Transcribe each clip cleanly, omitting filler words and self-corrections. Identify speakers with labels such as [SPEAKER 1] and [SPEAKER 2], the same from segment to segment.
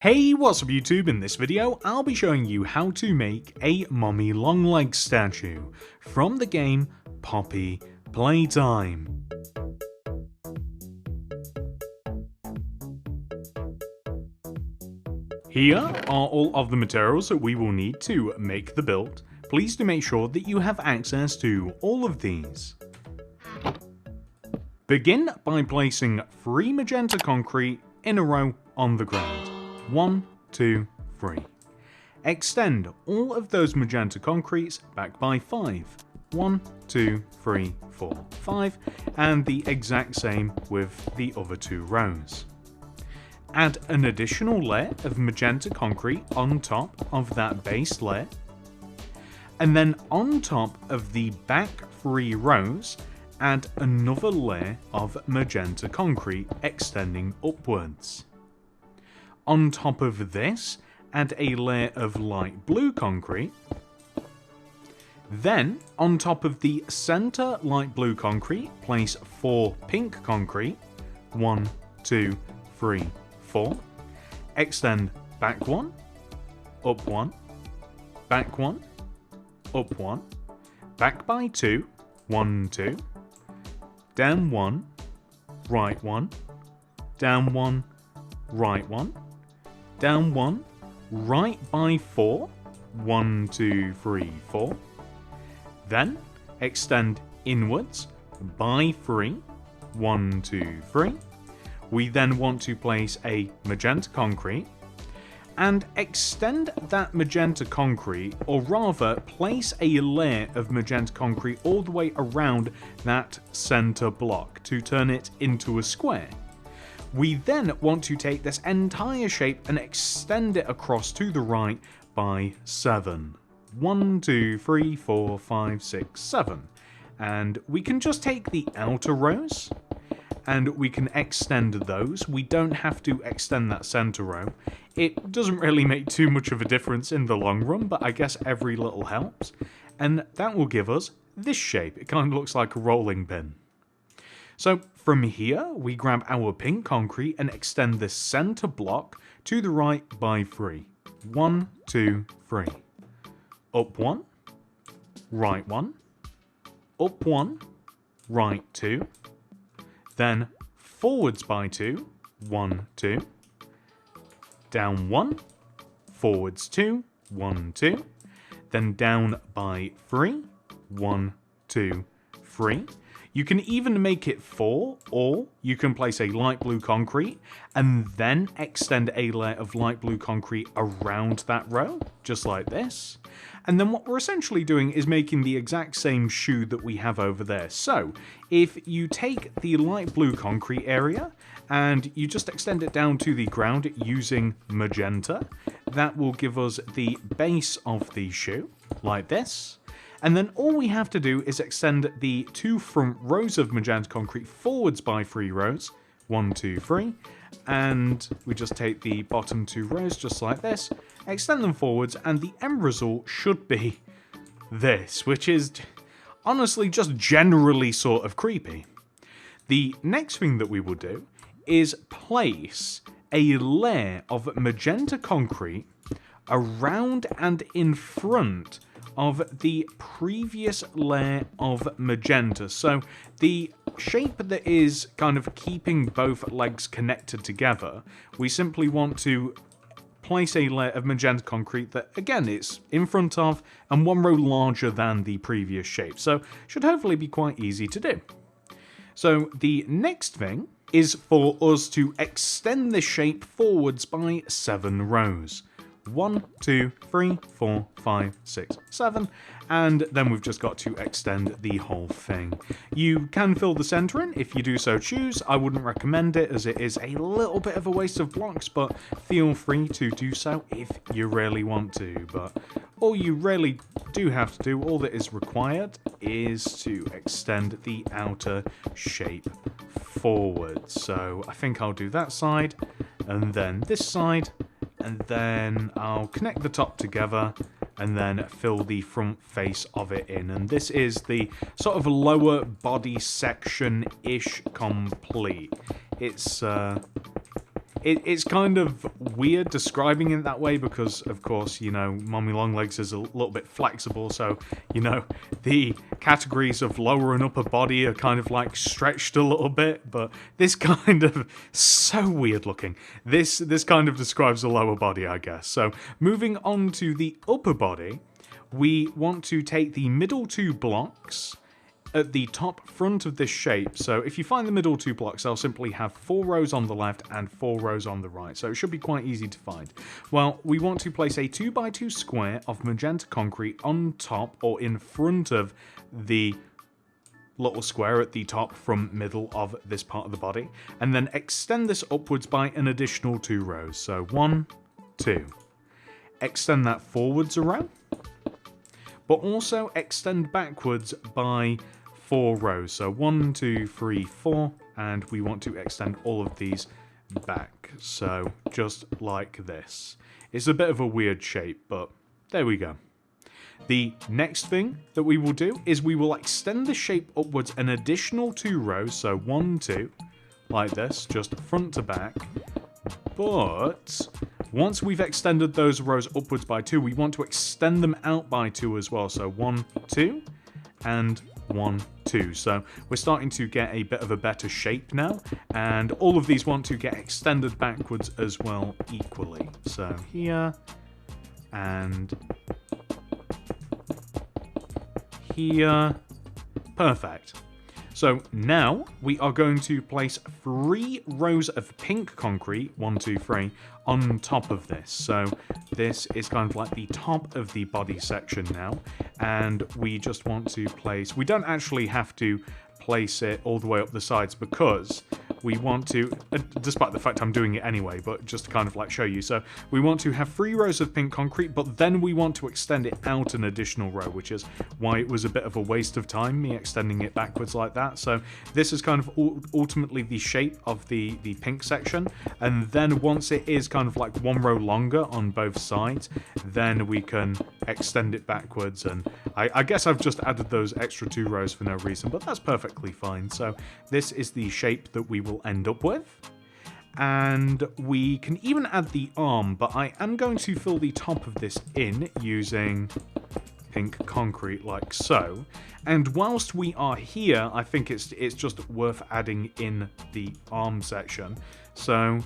[SPEAKER 1] Hey, what's up YouTube? In this video, I'll be showing you how to make a mommy long leg statue from the game Poppy Playtime. Here are all of the materials that we will need to make the build. Please do make sure that you have access to all of these. Begin by placing 3 magenta concrete in a row on the ground. 1, 2, 3. Extend all of those magenta concretes back by 5. 1, 2, 3, 4, 5, and the exact same with the other 2 rows. Add an additional layer of magenta concrete on top of that base layer, and then on top of the back 3 rows, add another layer of magenta concrete extending upwards. On top of this, add a layer of light blue concrete. Then, on top of the center light blue concrete, place 4 pink concrete. 1, 2, 3, 4. Extend back 1, up 1, back 1, up 1, back by 2, 1, 2, down 1, right 1, down 1, right 1, down 1, right by 4, 1, 2, 3, 4. Then extend inwards by 3, 1, 2, 3. We then want to place a magenta concrete and extend that magenta concrete, or rather place a layer of magenta concrete all the way around that center block to turn it into a square. We then want to take this entire shape and extend it across to the right by 7. 1, 2, 3, 4, 5, 6, 7. And we can just take the outer rows and we can extend those. We don't have to extend that center row. It doesn't really make too much of a difference in the long run, but I guess every little helps. And that will give us this shape. It kind of looks like a rolling pin. So from here, we grab our pink concrete and extend this center block to the right by 3. 1, 2, 3. Up 1, right 1, up 1, right 2. Then forwards by 2, 1, 2. Down 1, forwards 2, 1, 2. Then down by 3, 1, 2, 3. You can even make it 4, or you can place a light blue concrete and then extend a layer of light blue concrete around that row, just like this. And then what we're essentially doing is making the exact same shoe that we have over there. So if you take the light blue concrete area and you just extend it down to the ground using magenta, that will give us the base of the shoe, like this. And then all we have to do is extend the 2 front rows of magenta concrete forwards by 3 rows. 1, 2, 3. And we just take the bottom 2 rows just like this, extend them forwards, and the end result should be this, which is honestly just generally sort of creepy. The next thing that we will do is place a layer of magenta concrete around and in front of the previous layer of magenta. So the shape that is kind of keeping both legs connected together, we simply want to place a layer of magenta concrete that, again, it's in front of and 1 row larger than the previous shape. So should hopefully be quite easy to do. So the next thing is for us to extend this shape forwards by 7 rows. 1, 2, 3, 4, 5, 6, 7, and then we've just got to extend the whole thing. You can fill the center in if you do so choose. I wouldn't recommend it as it is a little bit of a waste of blocks, but feel free to do so if you really want to. But all you really do have to do, all that is required, is to extend the outer shape forward. So I think I'll do that side, and then this side, and then I'll connect the top together and then fill the front face of it in. And this is the sort of lower body section-ish complete. It's it's kind of weird describing it that way because, of course, you know, Mommy Longlegs is a little bit flexible, so, you know, the categories of lower and upper body are kind of like stretched a little bit, but this kind of, so weird looking. This kind of describes the lower body, I guess. So, moving on to the upper body, we want to take the middle two blocks at the top front of this shape. So if you find the middle two blocks, they'll simply have 4 rows on the left and 4 rows on the right. So it should be quite easy to find. Well, we want to place a 2x2 square of magenta concrete on top or in front of the little square at the top from middle of this part of the body, and then extend this upwards by an additional 2 rows. So 1, 2. Extend that forwards a row, but also extend backwards by 4 rows. So 1, 2, 3, 4, and we want to extend all of these back. So just like this. It's a bit of a weird shape, but there we go. The next thing that we will do is we will extend the shape upwards an additional 2 rows. So 1, 2, like this, just front to back. But once we've extended those rows upwards by 2, we want to extend them out by 2 as well. So 1, 2, and 1, 2. So we're starting to get a bit of a better shape now, and all of these want to get extended backwards as well equally. So here, and here. Perfect. So now we are going to place 3 rows of pink concrete, 1, 2, 3, on top of this. So this is kind of like the top of the body section now, and we just want to place, we don't actually have to place it all the way up the sides because we want to, despite the fact I'm doing it anyway, but just to kind of like show you. So we want to have 3 rows of pink concrete, but then we want to extend it out an additional row, which is why it was a bit of a waste of time, me extending it backwards like that. So this is kind of ultimately the shape of the pink section. And then once it is kind of like 1 row longer on both sides, then we can extend it backwards. And I guess I've just added those extra 2 rows for no reason, but that's perfectly fine. So this is the shape that we will end up with, and we can even add the arm, but I am going to fill the top of this in using pink concrete like so. And whilst we are here, I think it's just worth adding in the arm section. So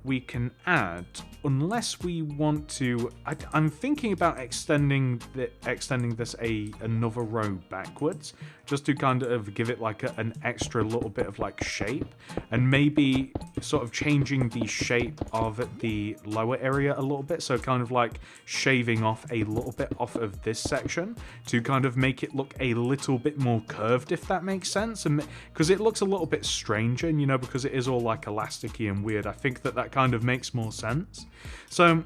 [SPEAKER 1] we can add, unless we want to, I'm thinking about extending this another row backwards, just to kind of give it like an extra little bit of like shape, and maybe sort of changing the shape of the lower area a little bit, so kind of like shaving off a little bit off of this section to kind of make it look a little bit more curved, if that makes sense, and because it looks a little bit stranger, and you know, because it is all like elasticy and weird, I think that kind of makes more sense. So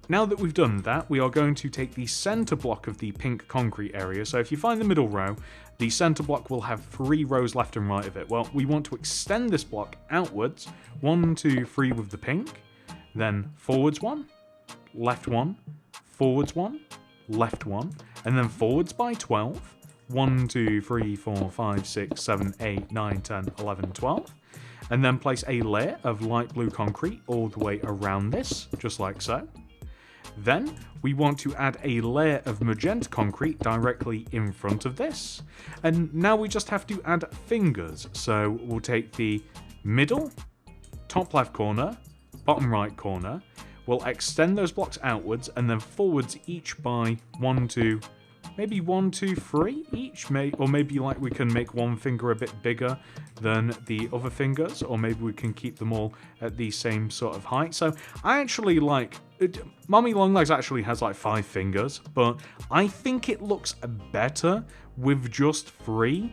[SPEAKER 1] now that we've done that, we are going to take the center block of the pink concrete area. So if you find the middle row, the center block will have 3 rows left and right of it. Well, we want to extend this block outwards, 1, 2, 3 with the pink, then forwards 1, left 1, forwards 1, left 1, and then forwards by 12, 1, 2, 3, 4, 5, 6, 7, 8, 9, 10, 11, 12. And then place a layer of light blue concrete all the way around this, just like so. Then we want to add a layer of magenta concrete directly in front of this. And now we just have to add fingers. So we'll take the middle, top left corner, bottom right corner. We'll extend those blocks outwards and then forwards each by 1, 2, maybe 1, 2, 3 each, or maybe like we can make one finger a bit bigger than the other fingers, or maybe we can keep them all at the same sort of height. So I actually like, Mommy Longlegs actually has like 5 fingers, but I think it looks better with just 3.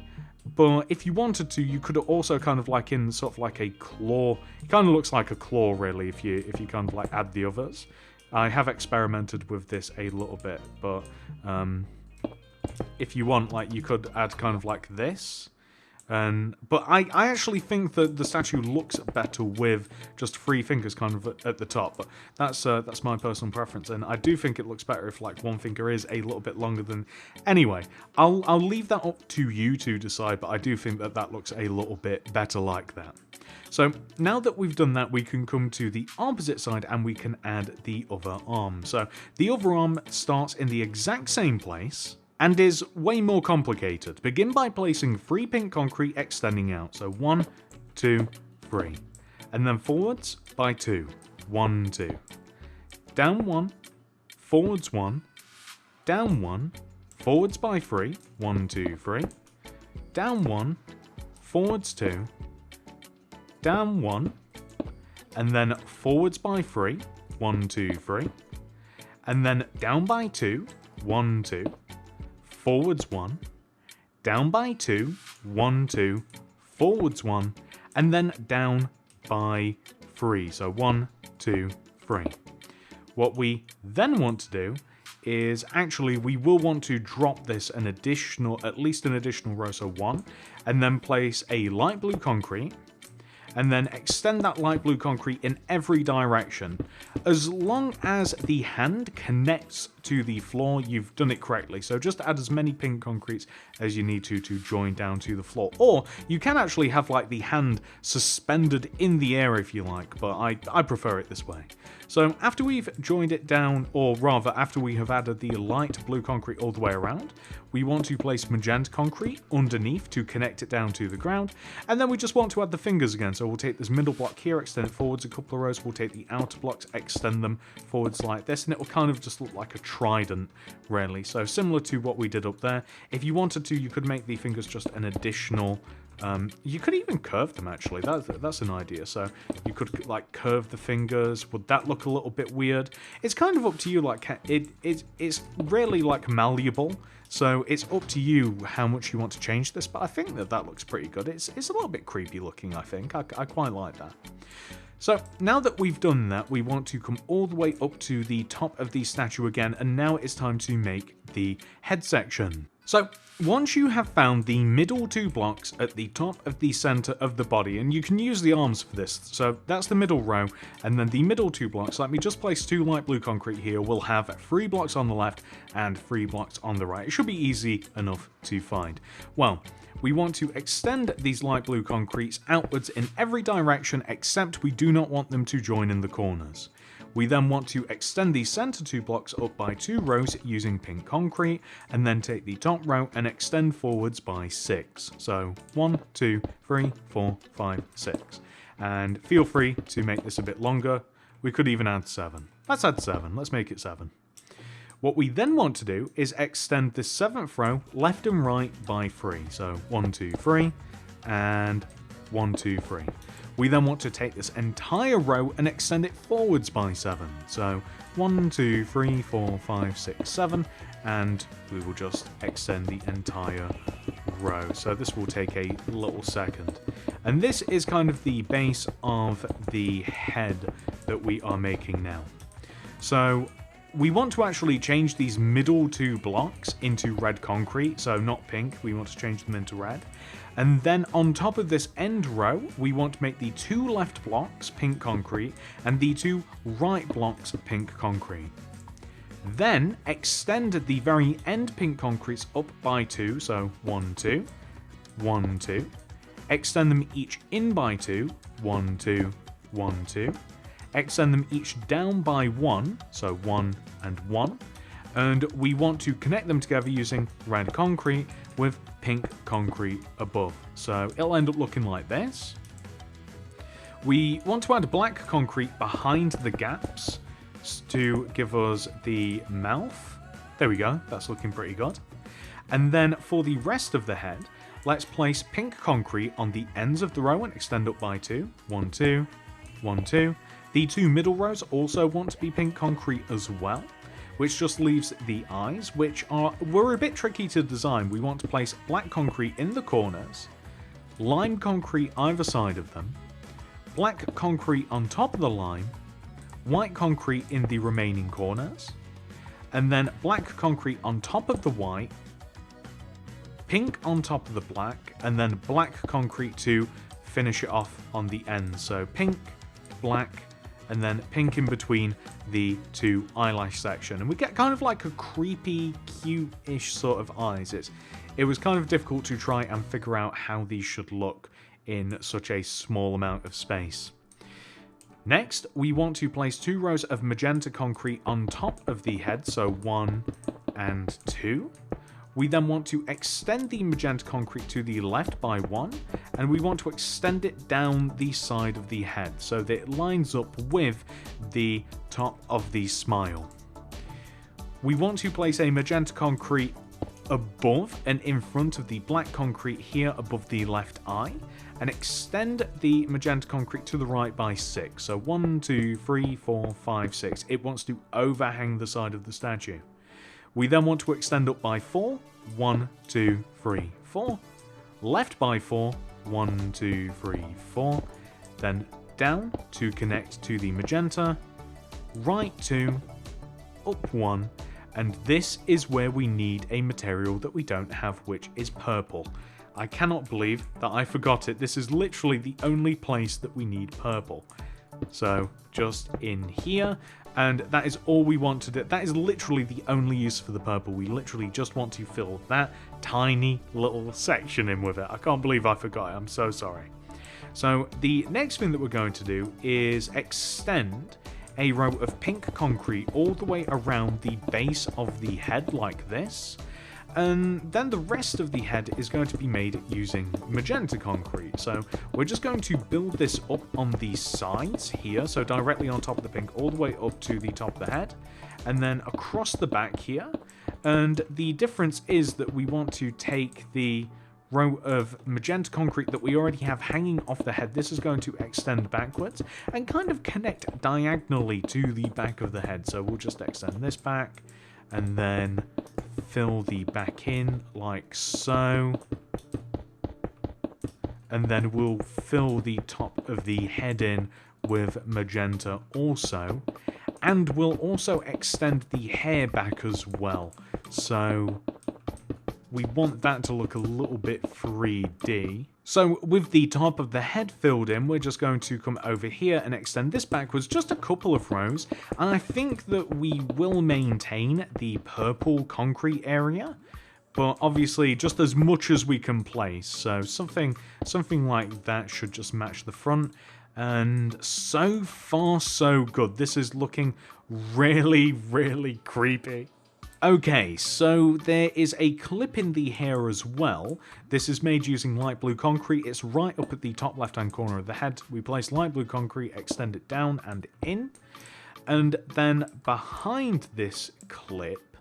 [SPEAKER 1] But if you wanted to, you could also kind of like in sort of like a claw. It kind of looks like a claw really if you kind of like add the others. I have experimented with this a little bit, but if you want, like, you could add kind of like this. But I actually think that the statue looks better with just 3 fingers kind of at the top. But that's my personal preference, and I do think it looks better if like one finger is a little bit longer than. Anyway, I'll leave that up to you to decide. But I do think that looks a little bit better like that. So now that we've done that, we can come to the opposite side and we can add the other arm. So the other arm starts in the exact same place and is way more complicated. Begin by placing 3 pink concrete extending out. So 1, 2, 3. And then forwards by 2. 1, 2. Down 1, forwards 1, down 1, forwards by 3. 1, 2, 3. Down 1, forwards 2, down 1, and then forwards by 3. 1, 2, 3. And then down by 2. 1, 2. Forwards 1, down by 2, 1, 2, forwards 1, and then down by 3. So 1, 2, 3. What we then want to do is actually we will want to drop this at least an additional row, so 1, and then place a light blue concrete, and then extend that light blue concrete in every direction. As long as the hand connects to the floor, you've done it correctly. So just add as many pink concretes as you need to join down to the floor. Or you can actually have like the hand suspended in the air if you like, but I prefer it this way. So after we've joined it down, or rather after we have added the light blue concrete all the way around, we want to place magenta concrete underneath to connect it down to the ground, and then we just want to add the fingers again. So we'll take this middle block here, extend it forwards a couple of rows, we'll take the outer blocks, extend them forwards like this, and it will kind of just look like a trident, really. So similar to what we did up there. If you wanted to, you could make the fingers just an additional... you could even curve them, actually. That's an idea. So you could like curve the fingers. Would that look a little bit weird? It's kind of up to you. Like it's really like malleable. So it's up to you how much you want to change this. But I think that looks pretty good. It's a little bit creepy looking, I think. I quite like that. So now that we've done that, we want to come all the way up to the top of the statue again, and now it's time to make the head section. So once you have found the middle 2 blocks at the top of the center of the body, and you can use the arms for this, so that's the middle row, and then the middle 2 blocks, let me just place 2 light blue concrete here, we'll have 3 blocks on the left and 3 blocks on the right. It should be easy enough to find. Well, we want to extend these light blue concretes outwards in every direction, except we do not want them to join in the corners. We then want to extend the center 2 blocks up by 2 rows using pink concrete, and then take the top row and extend forwards by 6. So 1, 2, 3, 4, 5, 6. And feel free to make this a bit longer. We could even add 7. Let's add 7. Let's make it 7. What we then want to do is extend the 7th row left and right by 3. So 1, 2, 3, and 1, 2, 3. We then want to take this entire row and extend it forwards by 7. So 1, 2, 3, 4, 5, 6, 7, and we will just extend the entire row. So this will take a little second. And this is kind of the base of the head that we are making now. So we want to actually change these middle 2 blocks into red concrete, so not pink, we want to change them into red. And then on top of this end row, we want to make the 2 left blocks pink concrete and the 2 right blocks pink concrete. Then extend the very end pink concretes up by 2, so 1, 2, 1, 2. Extend them each in by 2, 1, 2, 1, 2. Extend them each down by 1, so 1 and 1. And we want to connect them together using red concrete with pink concrete above. So it'll end up looking like this. We want to add black concrete behind the gaps to give us the mouth. There we go, that's looking pretty good. And then for the rest of the head, let's place pink concrete on the ends of the row and extend up by 2. 1, 2, 1, 2. The 2 middle rows also want to be pink concrete as well, which just leaves the eyes, which were a bit tricky to design. We want to place black concrete in the corners, lime concrete either side of them, black concrete on top of the lime, white concrete in the remaining corners, and then black concrete on top of the white, pink on top of the black, and then black concrete to finish it off on the end. So pink, black, and then pink in between the 2 eyelash section. And we get kind of like a creepy, cute-ish sort of eyes. It was kind of difficult to try and figure out how these should look in such a small amount of space. Next, we want to place 2 rows of magenta concrete on top of the head, so 1 and 2. We then want to extend the magenta concrete to the left by 1, and we want to extend it down the side of the head so that it lines up with the top of the smile. We want to place a magenta concrete above and in front of the black concrete here above the left eye, and extend the magenta concrete to the right by 6. So 1, 2, 3, 4, 5, 6. It wants to overhang the side of the statue. We then want to extend up by 4. 1, 2, 3, 4. Left by 4. 1, 2, 3, 4. Then down to connect to the magenta. Right 2. Up 1. And this is where we need a material that we don't have, which is purple. I cannot believe that I forgot it. This is literally the only place that we need purple. So just in here, and that is all we want to do. That is literally the only use for the purple. We literally just want to fill that tiny little section in with it. I can't believe I forgot it. I'm so sorry. So the next thing that we're going to do is extend a row of pink concrete all the way around the base of the head like this. And then the rest of the head is going to be made using magenta concrete. So we're just going to build this up on the sides here, so directly on top of the pink, all the way up to the top of the head, and then across the back here. And the difference is that we want to take the row of magenta concrete that we already have hanging off the head. This is going to extend backwards and kind of connect diagonally to the back of the head. So we'll just extend this back and then fill the back in like so. And then we'll fill the top of the head in with magenta also. And we'll also extend the hair back as well. So we want that to look a little bit 3D. So with the top of the head filled in, we're just going to come over here and extend this backwards just a couple of rows. And I think that we will maintain the purple concrete area, but obviously just as much as we can place. So something like that should just match the front. And so far so good. This is looking really, really creepy. Okay, so there is a clip in the hair as well. This is made using light blue concrete. It's right up at the top left-hand corner of the head. We place light blue concrete, extend it down and in. And then behind this clip,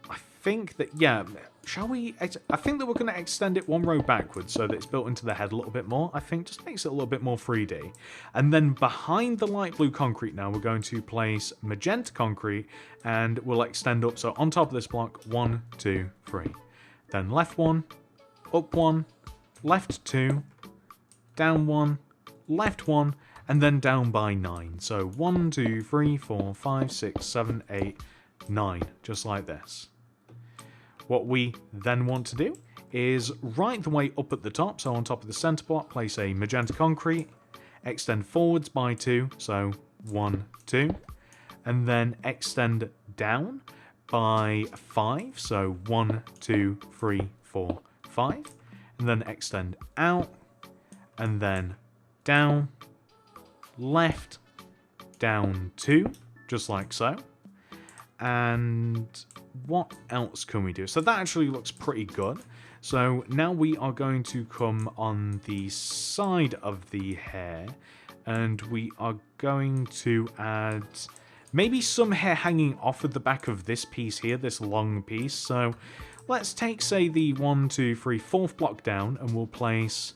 [SPEAKER 1] I think that, yeah, shall we? I think that we're going to extend it 1 row backwards so that it's built into the head a little bit more. I think just makes it a little bit more 3D. And then behind the light blue concrete now, we're going to place magenta concrete and we'll extend up. So on top of this block, 1, 2, 3. Then left 1, up 1, left 2, down 1, left 1, and then down by 9. So 1, 2, 3, 4, 5, 6, 7, 8, 9, just like this. What we then want to do is right the way up at the top, so on top of the center block, place a magenta concrete, extend forwards by 2, so 1, 2, and then extend down by 5, so 1, 2, 3, 4, 5, and then extend out, and then down, left, down 2, just like so. And what else can we do? So that actually looks pretty good. So now we are going to come on the side of the hair and we are going to add maybe some hair hanging off of the back of this piece here, this long piece. So let's take, say, the 1, 2, 3, 4th block down and we'll place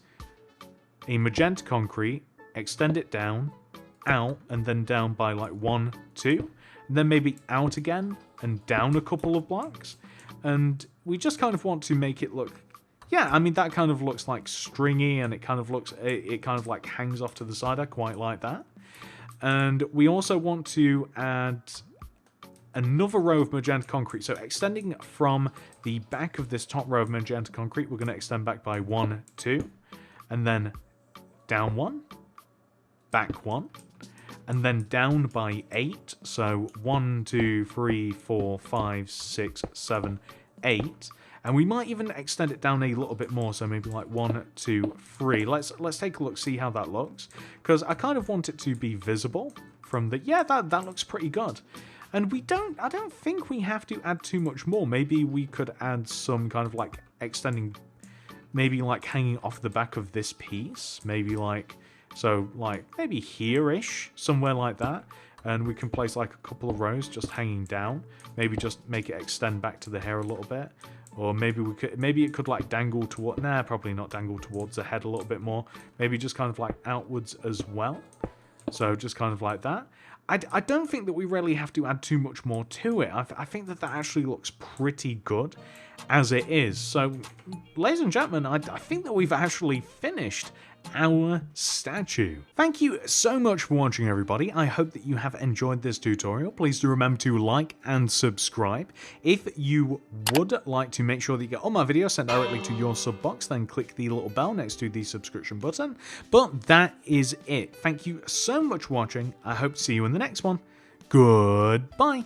[SPEAKER 1] a magenta concrete, extend it down, out, and then down by like 1, 2. And then maybe out again and down a couple of blocks. And we just kind of want to make it look, yeah, I mean, that kind of looks like stringy and it kind of looks, it kind of like hangs off to the side. I quite like that. And we also want to add another row of magenta concrete. So extending from the back of this top row of magenta concrete, we're going to extend back by 1, 2, and then down 1, back 1. And then down by 8, so 1, 2, 3, 4, 5, 6, 7, 8. And we might even extend it down a little bit more, so maybe like 1, 2, 3. Let's take a look, see how that looks, because I kind of want it to be visible from the... Yeah, that looks pretty good. And I don't think we have to add too much more. Maybe we could add some kind of like extending, maybe like hanging off the back of this piece. Maybe like, so like maybe here-ish, somewhere like that. And we can place like a couple of rows just hanging down. Maybe just make it extend back to the hair a little bit. Or maybe it could like dangle toward, nah, probably not dangle towards the head a little bit more. Maybe just kind of like outwards as well. So just kind of like that. I don't think that we really have to add too much more to it. I think that actually looks pretty good as it is. So, ladies and gentlemen, I think that we've actually finished our statue. Thank you so much for watching, everybody. I hope that you have enjoyed this tutorial. Please do remember to like and subscribe. If you would like to make sure that you get all my videos sent directly to your sub box, then click the little bell next to the subscription button. But that is it. Thank you so much for watching. I hope to see you in the next one. Goodbye.